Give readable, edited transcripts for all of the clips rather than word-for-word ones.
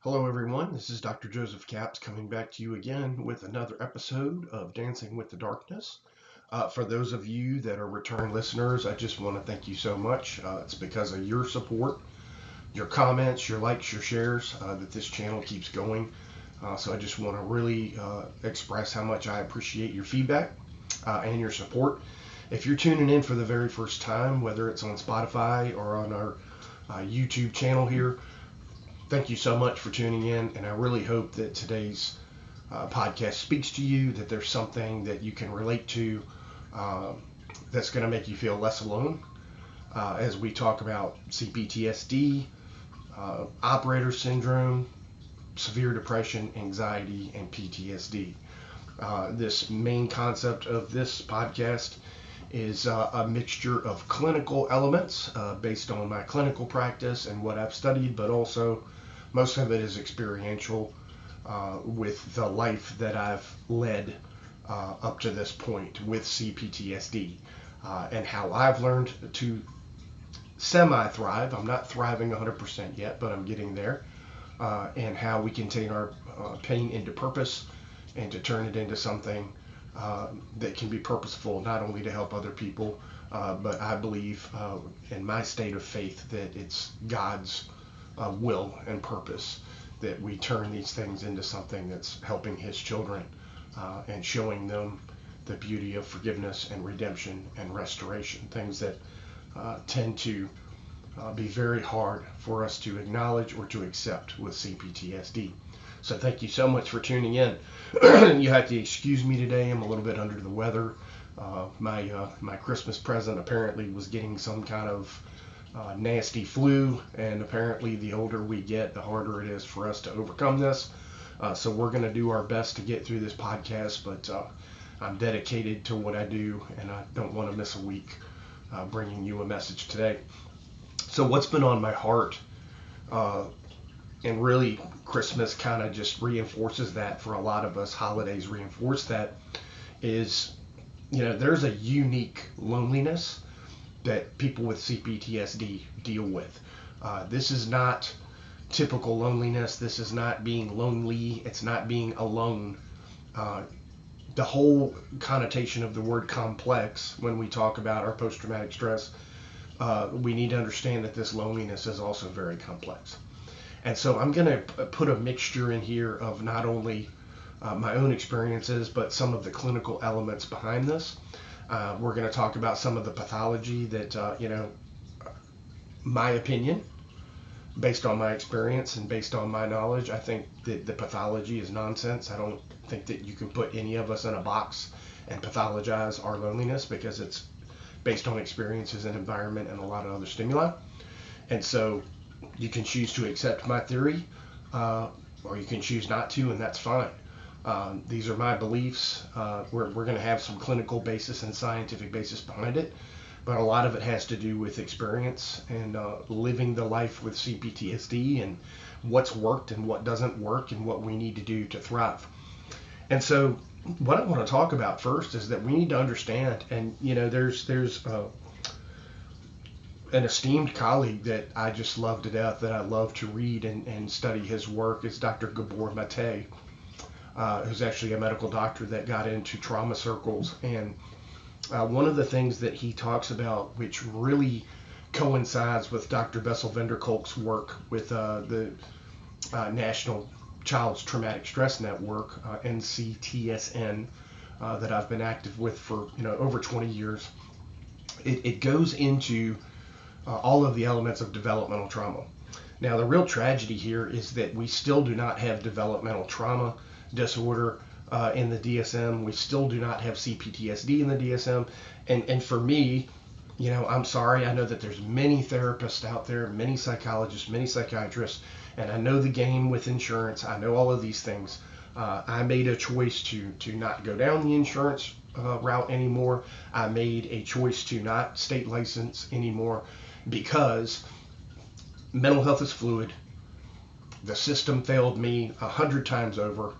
Hello, everyone. This is Dr. Joseph Capps coming back to you again with another episode of Dancing with the Darkness. For those of you that are return listeners, I just want to thank you so much. It's because of your support, your comments, your likes, your shares that this channel keeps going. So I just want to really express how much I appreciate your feedback and your support. If you're tuning in for the very first time, whether it's on Spotify or on our YouTube channel here, thank you so much for tuning in, and I really hope that today's podcast speaks to you, that there's something that you can relate to uh, that's going to make you feel less alone as we talk about CPTSD, operator syndrome, severe depression, anxiety, and PTSD. This main concept of this podcast is a mixture of clinical elements based on my clinical practice and what I've studied, but also most of it is experiential with the life that I've led up to this point with CPTSD and how I've learned to semi-thrive. I'm not thriving 100% yet, but I'm getting there. And how we can take our pain into purpose and to turn it into something that can be purposeful, not only to help other people, but I believe in my state of faith that it's God's will and purpose that we turn these things into something that's helping His children and showing them the beauty of forgiveness and redemption and restoration, things that tend to be very hard for us to acknowledge or to accept with CPTSD. So thank you so much for tuning in. You have to excuse me today. I'm a little bit under the weather. My Christmas present apparently was getting some kind of nasty flu, and apparently the older we get, the harder it is for us to overcome this. So we're going to do our best to get through this podcast, but I'm dedicated to what I do, and I don't want to miss a week bringing you a message today. So what's been on my heart, and really Christmas kind of just reinforces that for a lot of us, holidays reinforce that, is, there's a unique loneliness that people with CPTSD deal with. This is not typical loneliness. This is not being lonely. It's not being alone. The whole connotation of the word complex when we talk about our post-traumatic stress, we need to understand that this loneliness is also very complex. And so I'm going to put a mixture in here of not only my own experiences, but some of the clinical elements behind this. We're going to talk about some of the pathology that, my opinion, based on my experience and based on my knowledge, I think that the pathology is nonsense. I don't think that you can put any of us in a box and pathologize our loneliness, because it's based on experiences and environment and a lot of other stimuli. And so you can choose to accept my theory, or you can choose not to, and that's fine. These are my beliefs. We're going to have some clinical basis and scientific basis behind it, but a lot of it has to do with experience and living the life with CPTSD and what's worked and what doesn't work and what we need to do to thrive. And so what I want to talk about first is that we need to understand, and there's an esteemed colleague that I just love to death, that I love to read and study his work, is Dr. Gabor Mate, who's actually a medical doctor that got into trauma circles. And one of the things that he talks about, which really coincides with Dr. Bessel van der Kolk's work with the National Child's Traumatic Stress Network, NCTSN, that I've been active with for over 20 years. It goes into all of the elements of developmental trauma. Now, the real tragedy here is that we still do not have developmental trauma disorder in the DSM. We still do not have CPTSD in the DSM. And for me, I'm sorry. I know that there's many therapists out there, many psychologists, many psychiatrists, and I know the game with insurance. I know all of these things. I made a choice to not go down the insurance route anymore. I made a choice to not state license anymore, because mental health is fluid. The system failed me 100 times over,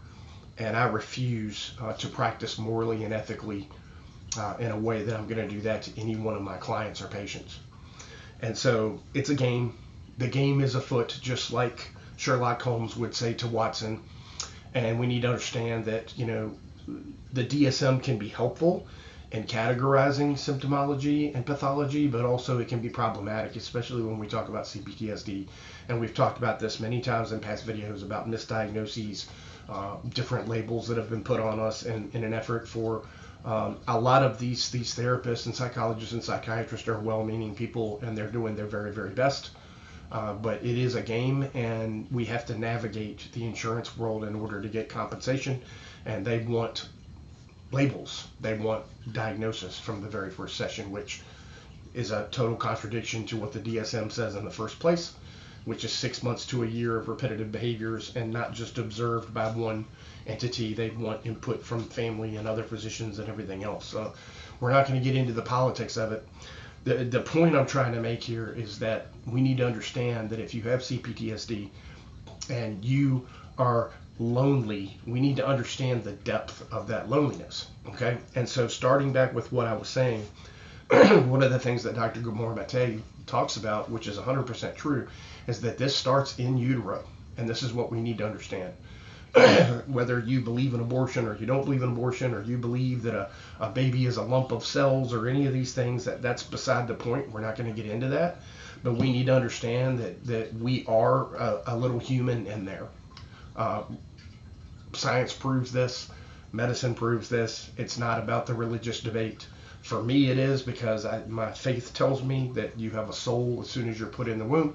and I refuse to practice morally and ethically in a way that I'm going to do that to any one of my clients or patients. And so it's a game. The game is afoot, just like Sherlock Holmes would say to Watson. And we need to understand that, the DSM can be helpful in categorizing symptomology and pathology, but also it can be problematic, especially when we talk about CPTSD. And we've talked about this many times in past videos about misdiagnoses, different labels that have been put on us in an effort for a lot of these therapists and psychologists and psychiatrists are well-meaning people, and they're doing their very, very best. But it is a game, and we have to navigate the insurance world in order to get compensation, and they want labels. They want diagnosis from the very first session, which is a total contradiction to what the DSM says in the first place, which is 6 months to a year of repetitive behaviors and not just observed by one entity. They want input from family and other physicians and everything else. So we're not going to get into the politics of it. The point I'm trying to make here is that we need to understand that if you have CPTSD and you are lonely, we need to understand the depth of that loneliness, okay? And so starting back with what I was saying, one of the things that Dr. Gabor Mate talks about, which is 100% true, is that this starts in utero. And this is what we need to understand. Whether you believe in abortion or you don't believe in abortion, or you believe that a baby is a lump of cells or any of these things, that's beside the point. We're not going to get into that. But we need to understand that we are a little human in there. Science proves this. Medicine proves this. It's not about the religious debate. For me, it is, because my faith tells me that you have a soul as soon as you're put in the womb.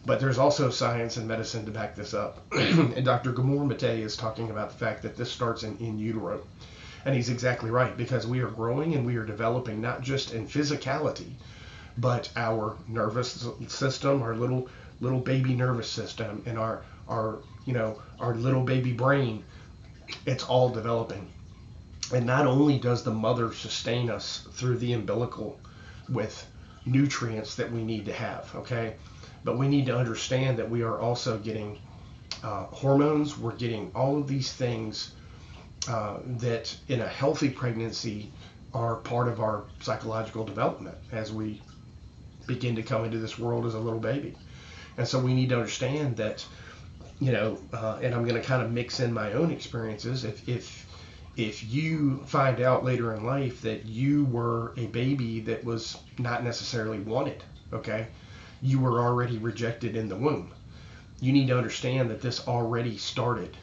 But there's also science and medicine to back this up. And Dr. Gabor Mate is talking about the fact that this starts in utero. And he's exactly right, because we are growing and we are developing not just in physicality, but our nervous system, our little baby nervous system, and our little baby brain. It's all developing. And not only does the mother sustain us through the umbilical with nutrients that we need to have, okay? But we need to understand that we are also getting hormones. We're getting all of these things that in a healthy pregnancy are part of our psychological development as we begin to come into this world as a little baby. And so we need to understand that, and I'm going to kind of mix in my own experiences. If you find out later in life that you were a baby that was not necessarily wanted, okay? You were already rejected in the womb. You need to understand that this already started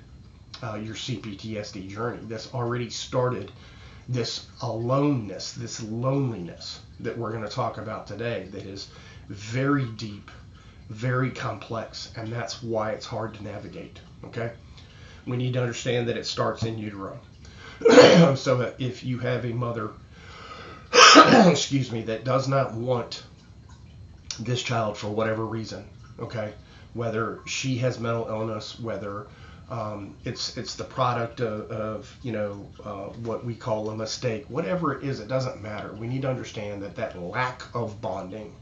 your CPTSD journey. This already started this aloneness, this loneliness that we're going to talk about today, that is very deep, very complex, and that's why it's hard to navigate, okay? We need to understand that it starts in utero. So if you have a mother, excuse me, that does not want this child for whatever reason, okay, whether she has mental illness, whether it's the product of what we call a mistake, whatever it is, it doesn't matter. We need to understand that lack of bonding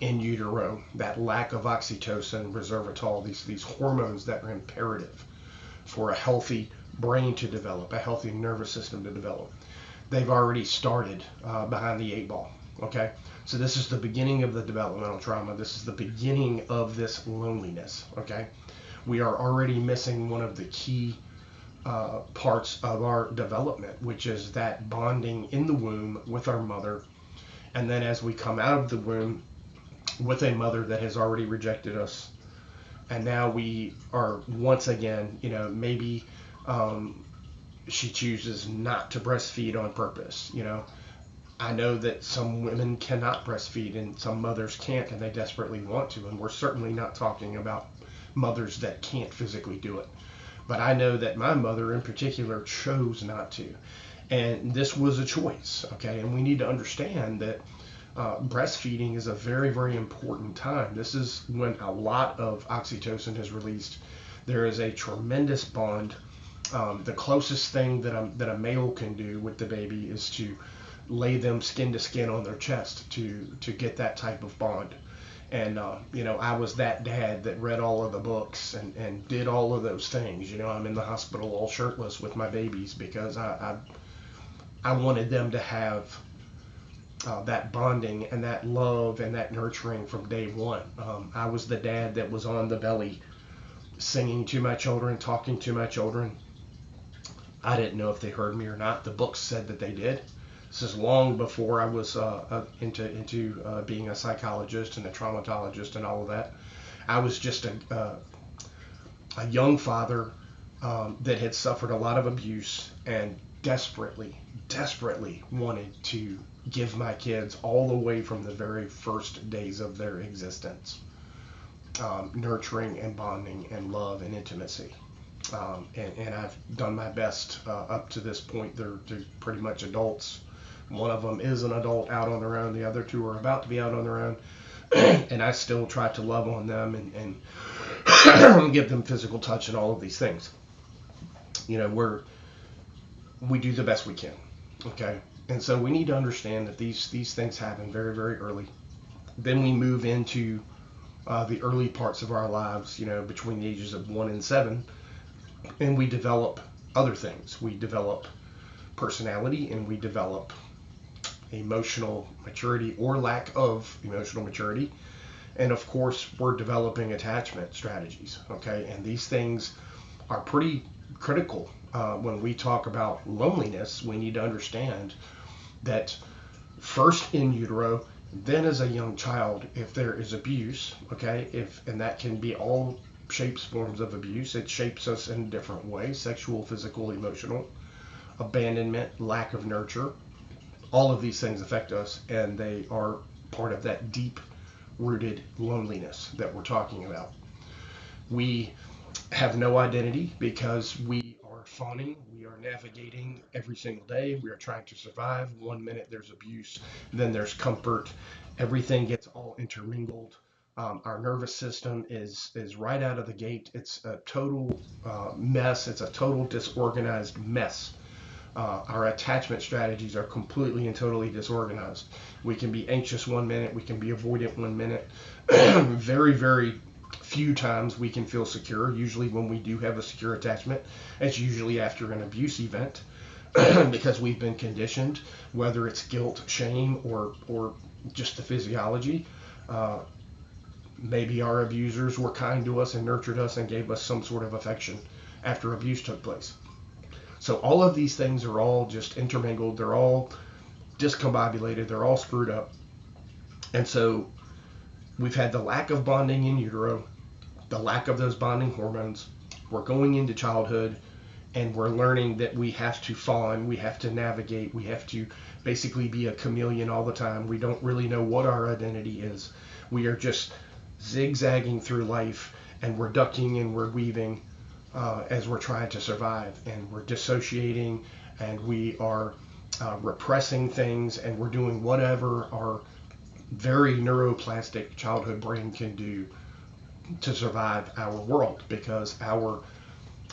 in utero, that lack of oxytocin, resveratrol, these hormones that are imperative for a healthy brain to develop, a healthy nervous system to develop, they've already started behind the 8 ball, okay? So this is the beginning of the developmental trauma. This is the beginning of this loneliness, okay? We are already missing one of the key parts of our development, which is that bonding in the womb with our mother. And then as we come out of the womb with a mother that has already rejected us, and now we are once again, maybe she chooses not to breastfeed on purpose, I know that some women cannot breastfeed and some mothers can't, and they desperately want to. And we're certainly not talking about mothers that can't physically do it. But I know that my mother in particular chose not to. And this was a choice, okay? And we need to understand that breastfeeding is a very, very important time. This is when a lot of oxytocin is released. There is a tremendous bond. The closest thing that a male can do with the baby is to lay them skin to skin on their chest to get that type of bond. And I was that dad that read all of the books and did all of those things. I'm in the hospital all shirtless with my babies because I wanted them to have that bonding and that love and that nurturing from day one. I was the dad that was on the belly singing to my children, talking to my children. I didn't know if they heard me or not. The books said that they did. This is long before I was into being a psychologist and a traumatologist and all of that. I was just a young father that had suffered a lot of abuse and desperately wanted to give my kids all the way from the very first days of their existence nurturing and bonding and love and intimacy. And I've done my best up to this point. They're pretty much adults. One of them is an adult out on their own. The other two are about to be out on their own. And I still try to love on them and give them physical touch and all of these things. You know, we do the best we can. Okay. And so we need to understand that these things happen very, very early. Then we move into the early parts of our lives, you know, between the ages of 1 and 7, and we develop other things. We develop personality and we develop emotional maturity or lack of emotional maturity. And of course, we're developing attachment strategies, okay? And these things are pretty critical. When we talk about loneliness, we need to understand that first in utero, then as a young child, if there is abuse, okay, and that can be all shapes, forms of abuse. It shapes us in different ways: sexual, physical, emotional, abandonment, lack of nurture. All of these things affect us, and they are part of that deep-rooted loneliness that we're talking about. We have no identity because we are fawning, we are navigating every single day, we are trying to survive. One minute there's abuse, then there's comfort. Everything gets all intermingled. Our nervous system is right out of the gate. It's a total mess. It's a total disorganized mess. Our attachment strategies are completely and totally disorganized. We can be anxious one minute, we can be avoidant one minute. Very, very few times we can feel secure. Usually when we do have a secure attachment, it's usually after an abuse event because we've been conditioned, whether it's guilt, shame, or just the physiology. Maybe our abusers were kind to us and nurtured us and gave us some sort of affection after abuse took place. So all of these things are all just intermingled. They're all discombobulated. They're all screwed up. And so we've had the lack of bonding in utero, the lack of those bonding hormones. We're going into childhood and we're learning that we have to fawn, we have to navigate, we have to basically be a chameleon all the time. We don't really know what our identity is. We are just zigzagging through life, and we're ducking and we're weaving as we're trying to survive, and we're dissociating, and we are repressing things, and we're doing whatever our very neuroplastic childhood brain can do to survive our world, because our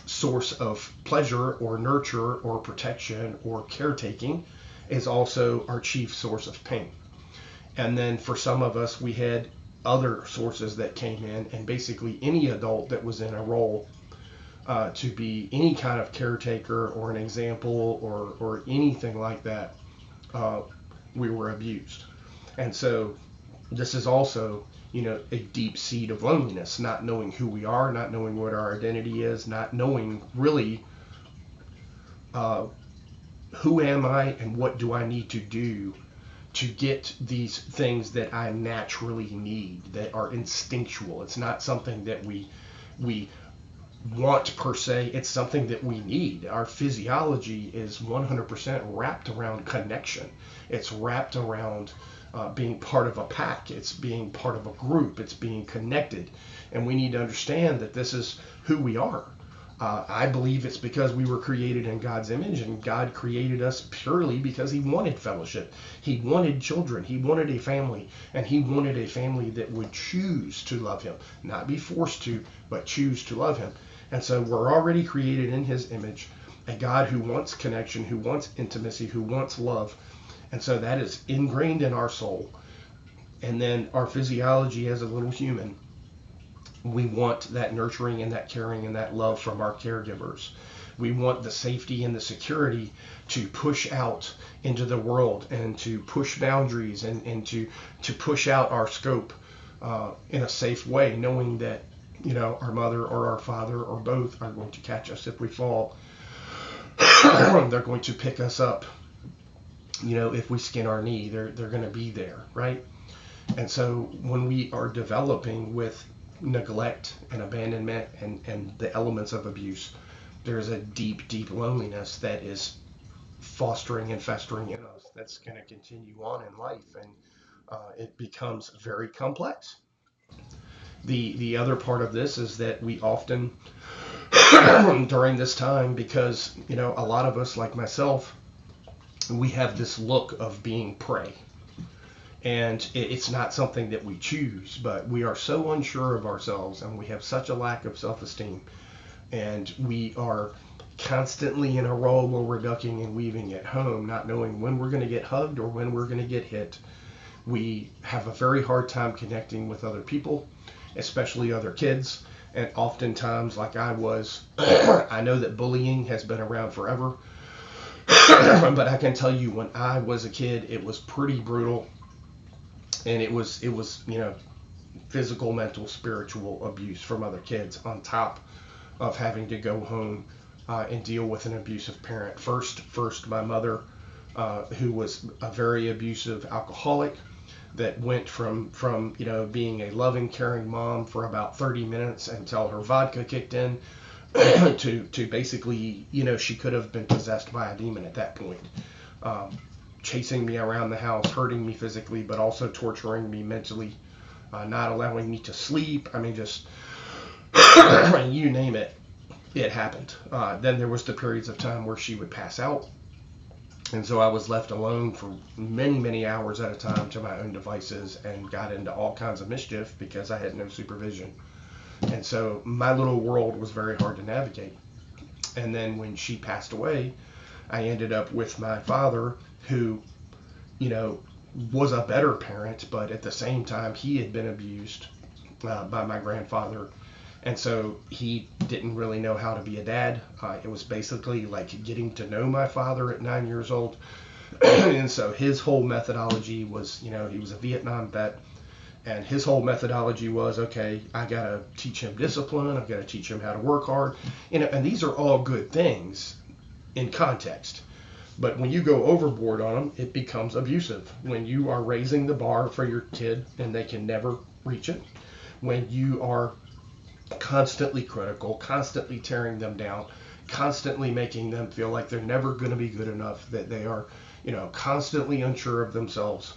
source of pleasure or nurture or protection or caretaking is also our chief source of pain. And then for some of us, we had other sources that came in, and basically any adult that was in a role to be any kind of caretaker or an example or anything like that, we were abused. And so this is also, you know, a deep seed of loneliness, not knowing who we are, not knowing what our identity is, not knowing really who am I and what do I need to do to get these things that I naturally need, that are instinctual. It's not something that we want per se, it's something that we need. Our physiology is 100% wrapped around connection. It's wrapped around being part of a pack. It's being part of a group. It's being connected. And we need to understand that this is who we are. I believe it's because we were created in God's image, and God created us purely because he wanted fellowship. He wanted children. He wanted a family, and he wanted a family that would choose to love him, not be forced to, but choose to love him. And so we're already created in his image, a God who wants connection, who wants intimacy, who wants love. And so that is ingrained in our soul. And then our physiology as a little human, we want that nurturing and that caring and that love from our caregivers. We want the safety and the security to push out into the world and to push boundaries and to push out our scope in a safe way, knowing that our mother or our father or both are going to catch us if we fall. They're going to pick us up. If we skin our knee, they're going to be there, right? And so when we are developing with neglect and abandonment and the elements of abuse, there's a deep, deep loneliness that is fostering and festering in us that's going to continue on in life, and it becomes very complex. The other part of this is that we often during this time, because a lot of us, like myself, we have this look of being prey, and it's not something that we choose, but we are so unsure of ourselves and we have such a lack of self-esteem, and we are constantly in a role where we're ducking and weaving at home, not knowing when we're going to get hugged or when we're going to get hit. We have a very hard time connecting with other people, especially other kids. And oftentimes, like I was, I know that bullying has been around forever, but I can tell you when I was a kid, it was pretty brutal. And it was physical, mental, spiritual abuse from other kids on top of having to go home and deal with an abusive parent. First, my mother, who was a very abusive alcoholic, that went from being a loving, caring mom for about 30 minutes until her vodka kicked in, to basically, she could have been possessed by a demon at that point. Chasing me around the house, hurting me physically, but also torturing me mentally, not allowing me to sleep. I mean, just you name it, it happened. Then there was the periods of time where she would pass out, and so I was left alone for many, many hours at a time to my own devices, and got into all kinds of mischief because I had no supervision. And so my little world was very hard to navigate. And then when she passed away, I ended up with my father, who, was a better parent, but at the same time, he had been abused by my grandfather. And so he didn't really know how to be a dad. It was basically like getting to know my father at 9 years old. And so his whole methodology was, he was a Vietnam vet. And his whole methodology was, okay, I got to teach him discipline. I've got to teach him how to work hard. And these are all good things in context. But when you go overboard on them, it becomes abusive. When you are raising the bar for your kid and they can never reach it, when you are constantly critical, constantly tearing them down, constantly making them feel like they're never going to be good enough, that they are, constantly unsure of themselves.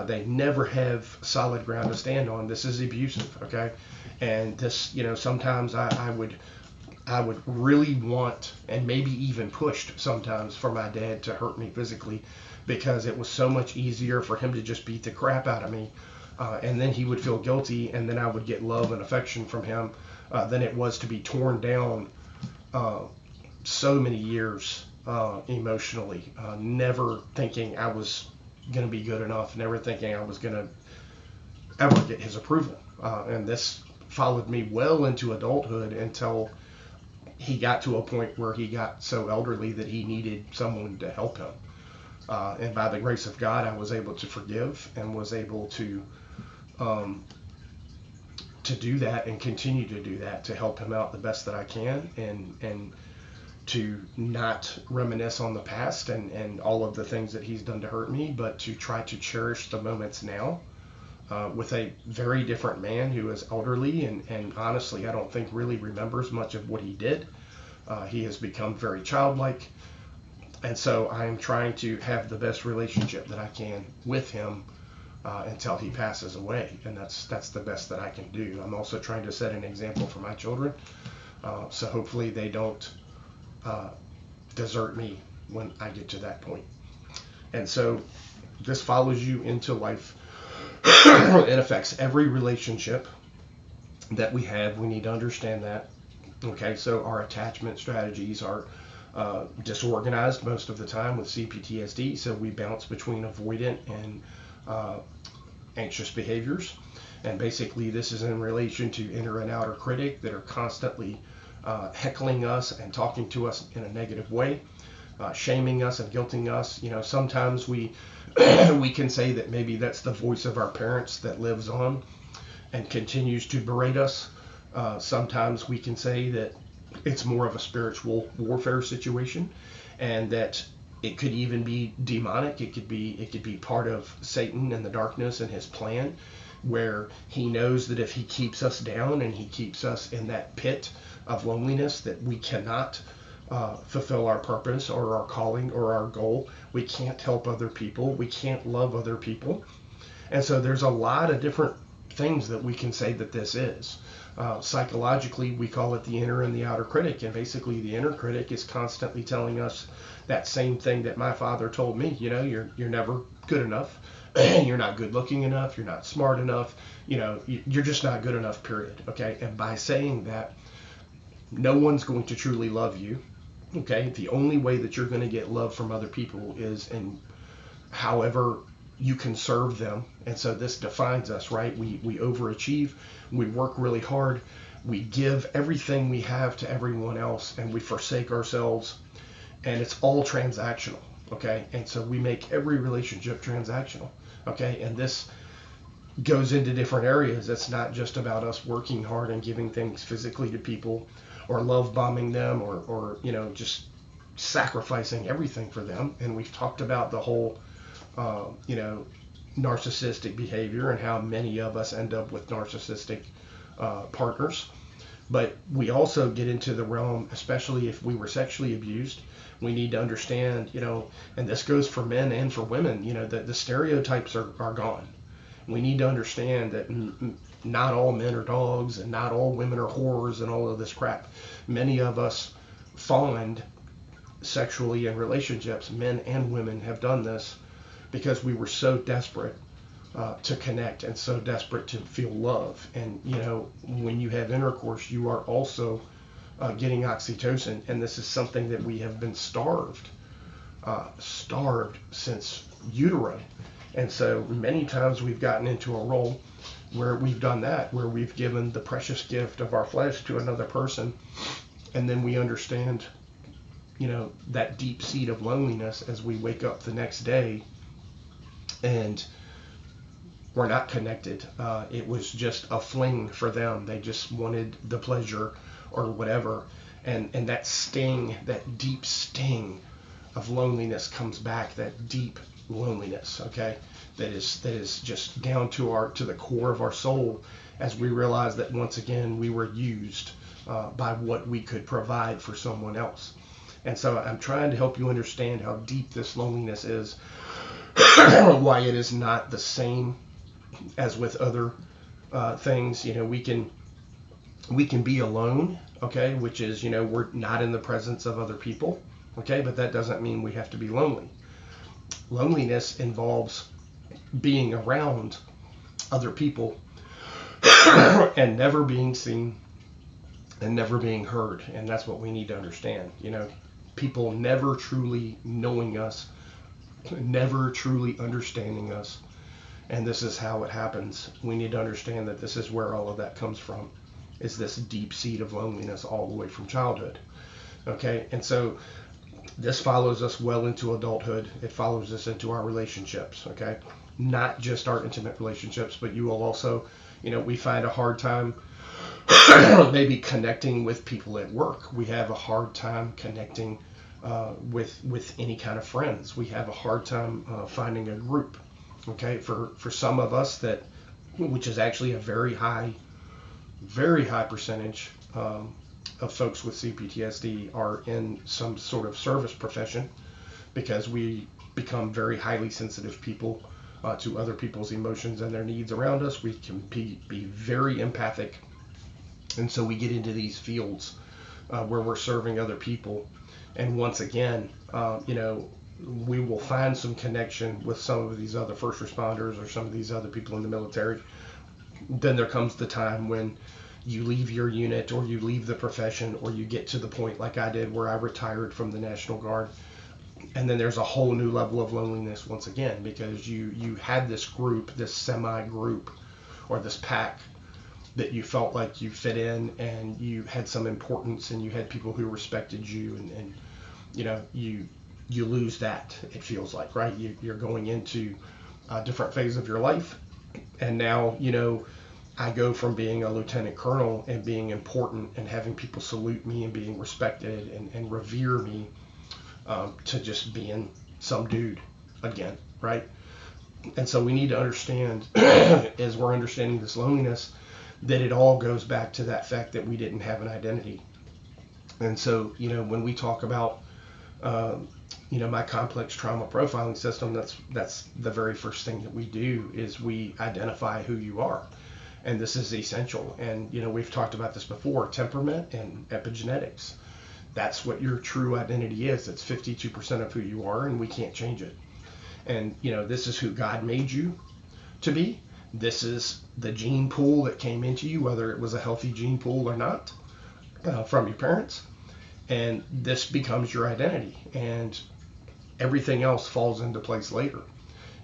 They never have solid ground to stand on. This is abusive, okay? And this, sometimes I would really want, and maybe even pushed sometimes, for my dad to hurt me physically, because it was so much easier for him to just beat the crap out of me. And then he would feel guilty, and then I would get love and affection from him, than it was to be torn down so many years emotionally, never thinking I was going to be good enough, never thinking I was going to ever get his approval. And this followed me well into adulthood until he got to a point where he got so elderly that he needed someone to help him. And by the grace of God, I was able to forgive and was able to do that and continue to do that, to help him out the best that I can, and to not reminisce on the past and all of the things that he's done to hurt me, but to try to cherish the moments now with a very different man who is elderly and honestly I don't think really remembers much of what he did. He has become very childlike, and so I am trying to have the best relationship that I can with him until he passes away, and that's the best that I can do. I'm also trying to set an example for my children, so hopefully they don't desert me when I get to that point. And so this follows you into life. It affects every relationship that we have. We need to understand that. Okay, so our attachment strategies are disorganized most of the time with CPTSD, so we bounce between avoidant and anxious behaviors. And basically this is in relation to inner and outer critic that are constantly heckling us and talking to us in a negative way, shaming us and guilting us. Sometimes we we can say that maybe that's the voice of our parents that lives on and continues to berate us. Sometimes we can say that it's more of a spiritual warfare situation, and that it could even be demonic. It could be part of Satan and the darkness and his plan, where he knows that if he keeps us down and he keeps us in that pit of loneliness, that we cannot fulfill our purpose or our calling or our goal. We can't help other people. We can't love other people. And so there's a lot of different things that we can say that this is. Psychologically, we call it the inner and the outer critic. And basically, the inner critic is constantly telling us that same thing that my father told me. You're never good enough. You're not good looking enough. You're not smart enough. You're just not good enough, period. Okay. And by saying that, no one's going to truly love you. Okay. The only way that you're going to get love from other people is in however you can serve them. And so this defines us, right? We overachieve, we work really hard, we give everything we have to everyone else, and we forsake ourselves, and it's all transactional. Okay. And so we make every relationship transactional. Okay. And this goes into different areas. It's not just about us working hard and giving things physically to people, or love bombing them, or just sacrificing everything for them. And we've talked about the whole narcissistic behavior and how many of us end up with narcissistic partners. But we also get into the realm, especially if we were sexually abused, we need to understand, and this goes for men and for women, that the stereotypes are gone. We need to understand that not all men are dogs and not all women are whores and all of this crap. Many of us fawned sexually in relationships. Men and women have done this because we were so desperate to connect and so desperate to feel love. And when you have intercourse, you are also getting oxytocin, and this is something that we have been starved since utero. And so many times we've gotten into a role where we've done that, where we've given the precious gift of our flesh to another person, and then we understand that deep seed of loneliness as we wake up the next day and we're not connected. It was just a fling for them. They just wanted the pleasure or whatever. And that sting, that deep sting of loneliness comes back, that deep loneliness, okay? That is just down to the core of our soul, as we realize that once again we were used by what we could provide for someone else. And so I'm trying to help you understand how deep this loneliness is, why it is not the same as with other things. We can be alone, okay, which is, we're not in the presence of other people, okay, but that doesn't mean we have to be lonely. Loneliness involves being around other people and never being seen and never being heard. And that's what we need to understand. People never truly knowing us, never truly understanding us. And this is how it happens. We need to understand that this is where all of that comes from, is this deep seed of loneliness all the way from childhood. Okay. And so this follows us well into adulthood. It follows us into our relationships. Okay. Not just our intimate relationships, but you will also, we find a hard time maybe connecting with people at work. We have a hard time connecting with any kind of friends. We have a hard time finding a group. Okay, for some of us, which is actually a very high percentage of folks with CPTSD are in some sort of service profession, because we become very highly sensitive people to other people's emotions and their needs around us. We can be very empathic. And so we get into these fields where we're serving other people. And once again, we will find some connection with some of these other first responders or some of these other people in the military. Then there comes the time when you leave your unit, or you leave the profession, or you get to the point like I did where I retired from the National Guard. And then there's a whole new level of loneliness once again, because you had this group, this semi-group, or this pack that you felt like you fit in, and you had some importance, and you had people who respected you, and you lose that, it feels like, right? You're going into a different phase of your life, and now, I go from being a lieutenant colonel and being important and having people salute me and being respected and revere me, to just being some dude again, right? And so we need to understand, as we're understanding this loneliness, that it all goes back to that fact that we didn't have an identity. And so, when we talk about, my complex trauma profiling system, that's the very first thing that we do is we identify who you are. And this is essential. And, we've talked about this before, temperament and epigenetics. That's what your true identity is. It's 52% of who you are, and we can't change it. And, this is who God made you to be. This is the gene pool that came into you, whether it was a healthy gene pool or not, from your parents. And this becomes your identity. And everything else falls into place later.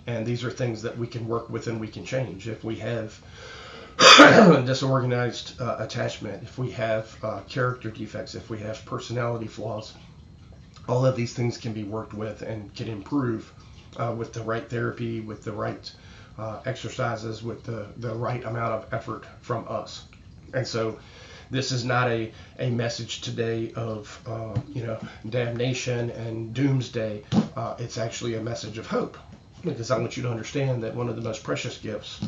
And these are things that we can work with and we can change. If we have disorganized attachment, if we have character defects, if we have personality flaws, all of these things can be worked with and can improve with the right therapy, with the right exercises, with the right amount of effort from us. And so this is not a message today of damnation and doomsday. It's actually a message of hope, because I want you to understand that one of the most precious gifts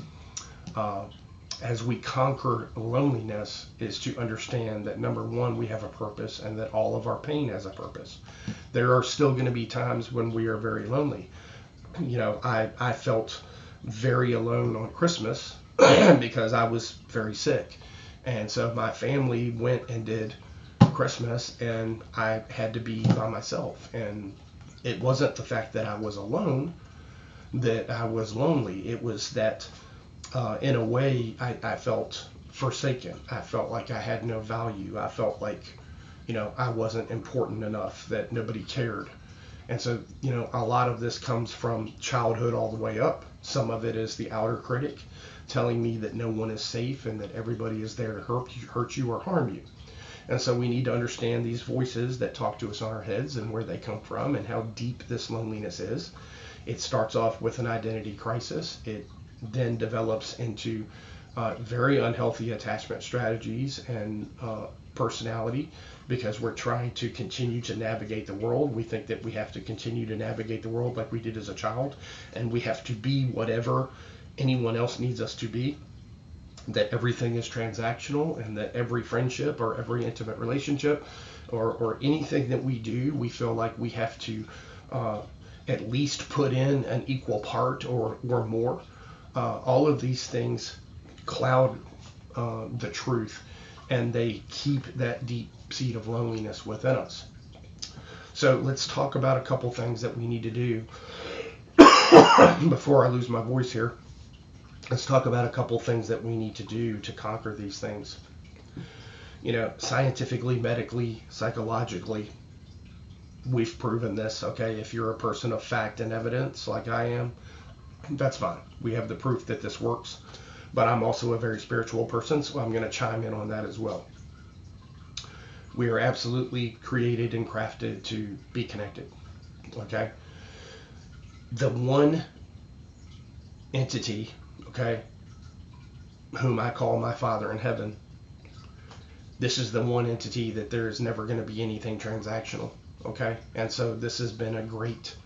as we conquer loneliness is to understand that, number one, we have a purpose, and that all of our pain has a purpose. There are still going to be times when we are very lonely. I felt very alone on Christmas because I was very sick. And so my family went and did Christmas, and I had to be by myself. And it wasn't the fact that I was alone that I was lonely. It was that in a way I felt forsaken. I felt like I had no value. I felt like, I wasn't important enough, that nobody cared. And so, a lot of this comes from childhood all the way up. Some of it is the outer critic telling me that no one is safe and that everybody is there to hurt you or harm you. And so we need to understand these voices that talk to us on our heads and where they come from and how deep this loneliness is. It starts off with an identity crisis. It then develops into very unhealthy attachment strategies and personality, because we're trying to continue to navigate the world. We think that we have to continue to navigate the world like we did as a child, and we have to be whatever anyone else needs us to be, that everything is transactional, and that every friendship or every intimate relationship or anything that we do, we feel like we have to at least put in an equal part or more. All of these things cloud the truth, and they keep that deep seed of loneliness within us. So let's talk about a couple things that we need to do before I lose my voice here. Let's talk about a couple things that we need to do to conquer these things. Scientifically, medically, psychologically, we've proven this, okay? If you're a person of fact and evidence like I am, that's fine. We have the proof that this works. But I'm also a very spiritual person, so I'm going to chime in on that as well. We are absolutely created and crafted to be connected, okay? The one entity, okay, whom I call my Father in heaven, this is the one entity that there is never going to be anything transactional, okay? And so this has been a great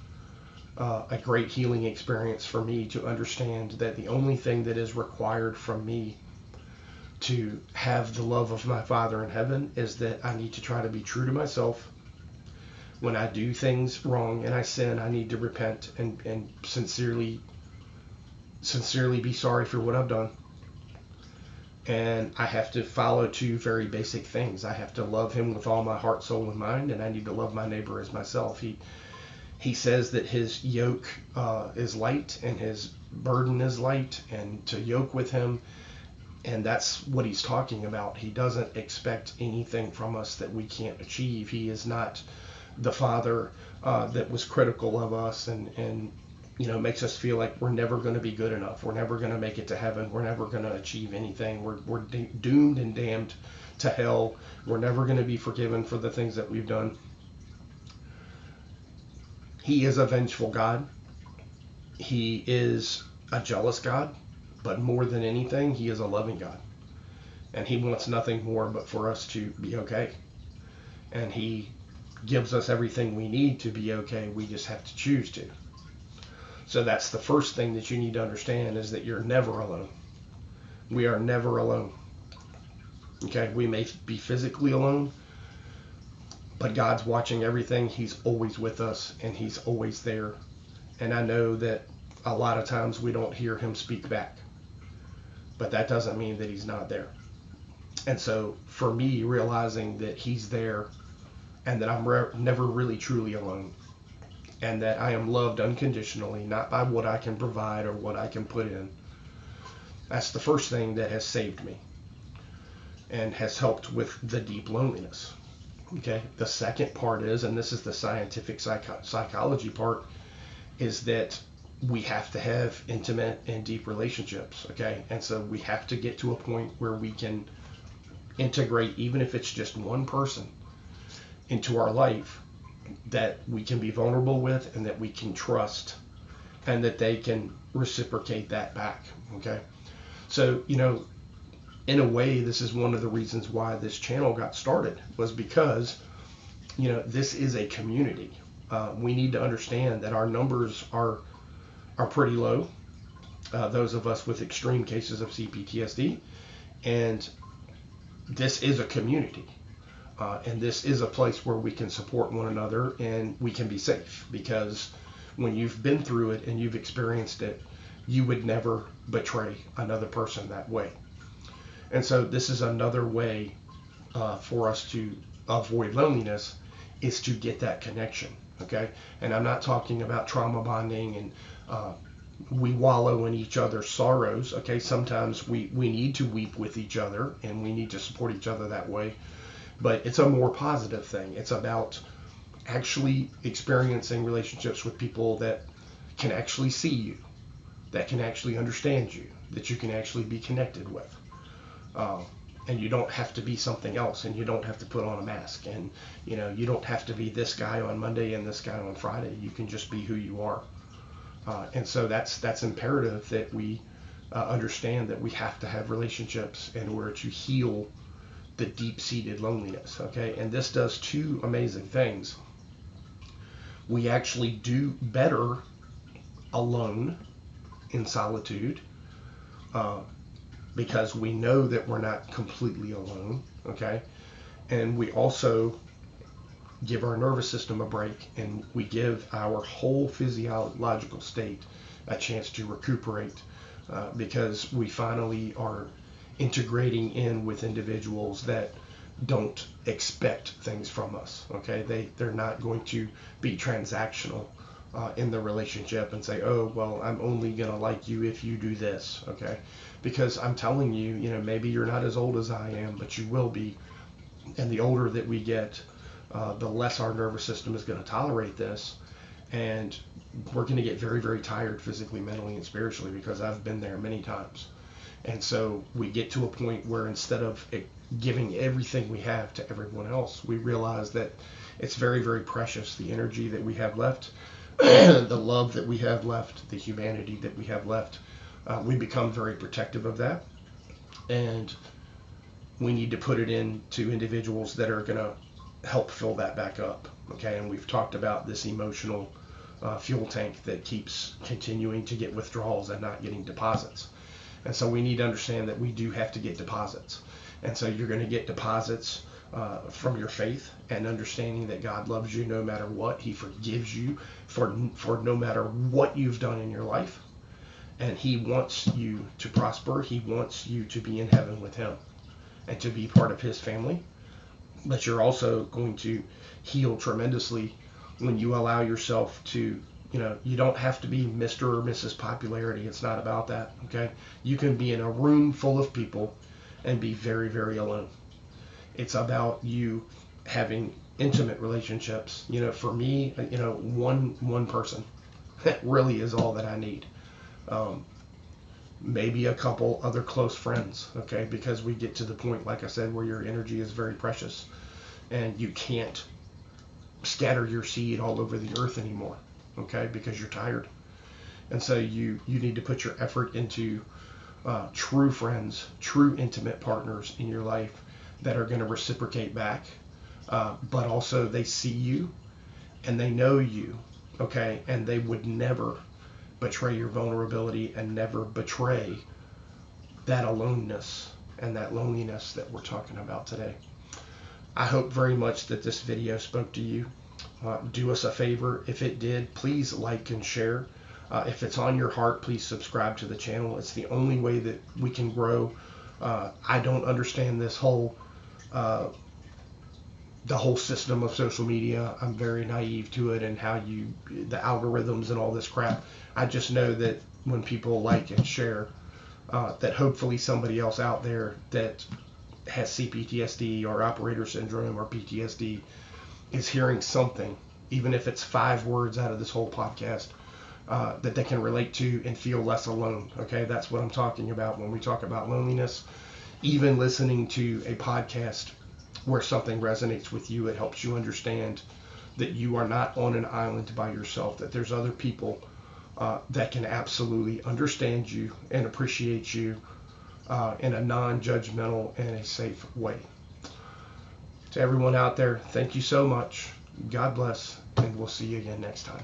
healing experience for me to understand that the only thing that is required from me to have the love of my Father in heaven is that I need to try to be true to myself. When I do things wrong and I sin, I need to repent and sincerely be sorry for what I've done. And I have to follow two very basic things. I have to love him with all my heart, soul, and mind, and I need to love my neighbor as myself. He says that his yoke is light and his burden is light, and to yoke with him. And that's what he's talking about. He doesn't expect anything from us that we can't achieve. He is not the Father that was critical of us and makes us feel like we're never going to be good enough. We're never going to make it to heaven. We're never going to achieve anything. We're doomed and damned to hell. We're never going to be forgiven for the things that we've done. He is a vengeful God. He is a jealous God. But more than anything, he is a loving God. And he wants nothing more but for us to be okay. And he gives us everything we need to be okay. We just have to choose to. So that's the first thing that you need to understand, is that you're never alone. We are never alone. Okay, we may be physically alone, but God's watching everything. He's always with us, and he's always there. And I know that a lot of times we don't hear him speak back, but that doesn't mean that he's not there. And so for me, realizing that he's there and that I'm never really truly alone, and that I am loved unconditionally, not by what I can provide or what I can put in, that's the first thing that has saved me and has helped with the deep loneliness. Okay, the second part is, and this is the scientific psychology part, is that we have to have intimate and deep relationships. Okay, and so we have to get to a point where we can integrate, even if it's just one person, into our life that we can be vulnerable with and that we can trust, and that they can reciprocate that back. Okay, so in a way, this is one of the reasons why this channel got started, was because this is a community. We need to understand that our numbers are pretty low, those of us with extreme cases of CPTSD, and this is a community. And this is a place where we can support one another and we can be safe, because when you've been through it and you've experienced it, you would never betray another person that way. And so this is another way for us to avoid loneliness, is to get that connection. Okay, and I'm not talking about trauma bonding and we wallow in each other's sorrows. Okay, sometimes we need to weep with each other and we need to support each other that way. But it's a more positive thing. It's about actually experiencing relationships with people that can actually see you, that can actually understand you, that you can actually be connected with. And you don't have to be something else, and you don't have to put on a mask, and you don't have to be this guy on Monday and this guy on Friday. You can just be who you are. And so that's imperative, that we understand that we have to have relationships in order to heal the deep-seated loneliness. Okay, and this does two amazing things. We actually do better alone, in solitude, because we know that we're not completely alone. Okay, and we also give our nervous system a break, and we give our whole physiological state a chance to recuperate, because we finally are integrating in with individuals that don't expect things from us. Okay, they're not going to be transactional in the relationship and say, oh well, I'm only gonna like you if you do this. Okay, because I'm telling you, maybe you're not as old as I am, but you will be. And the older that we get, the less our nervous system is going to tolerate this, and we're going to get very, very tired physically, mentally, and spiritually, because I've been there many times. And so we get to a point where, instead of giving everything we have to everyone else, we realize that it's very, very precious, the energy that we have left, the love that we have left, the humanity that we have left. We become very protective of that, and we need to put it into individuals that are going to help fill that back up. Okay, and we've talked about this emotional fuel tank that keeps continuing to get withdrawals and not getting deposits. And so we need to understand that we do have to get deposits. And so you're going to get deposits from your faith, and understanding that God loves you no matter what. He forgives you for no matter what you've done in your life. And he wants you to prosper. He wants you to be in heaven with him and to be part of his family. But you're also going to heal tremendously when you allow yourself to, you don't have to be Mr. or Mrs. Popularity. It's not about that. Okay, you can be in a room full of people and be very, very alone. It's about you having intimate relationships. For me, one person really is all that I need. Maybe a couple other close friends, okay, because we get to the point, like I said, where your energy is very precious, and you can't scatter your seed all over the earth anymore, okay, because you're tired. And so you need to put your effort into true friends, true intimate partners in your life that are going to reciprocate back, but also they see you and they know you, okay, and they would never betray your vulnerability and never betray that aloneness and that loneliness that we're talking about today. I hope very much that this video spoke to you. Do us a favor. If it did, please like and share. If it's on your heart, please subscribe to the channel. It's the only way that we can grow. I don't understand this whole the whole system of social media. I'm very naive to it and how the algorithms and all this crap. I just know that when people like and share, that hopefully somebody else out there that has CPTSD or operator syndrome or PTSD is hearing something, even if it's 5 words out of this whole podcast, that they can relate to and feel less alone. Okay, that's what I'm talking about when we talk about loneliness. Even listening to a podcast where something resonates with you, it helps you understand that you are not on an island by yourself, that there's other people that can absolutely understand you and appreciate you in a non-judgmental and a safe way. To everyone out there, thank you so much. God bless, and we'll see you again next time.